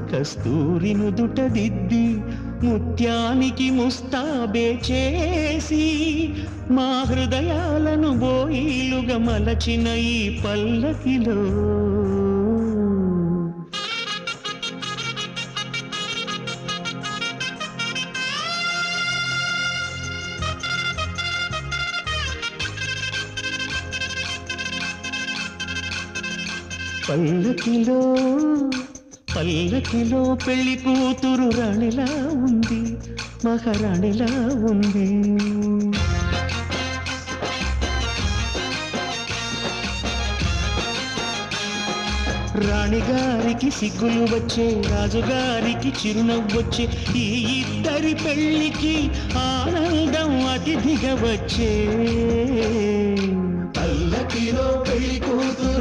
కస్తూరి నుదుట దిద్ది ముత్యానికి ముస్తాబే చేసి మా హృదయాలను బోయిలుగా మలచిన ఈ పల్లకిలో పల్లకిలో పల్లకిలో పెళ్లి కూతురు రాణిలా ఉంది, మహారాణిలా ఉంది. రాణిగారికి సిగ్గులు వచ్చే, రాజుగారికి చిరునవ్వొచ్చే, ఈ ఇద్దరి పెళ్లికి ఆనందం అతిథిగా వచ్చే. పల్లకిలో పెళ్లి కూతురు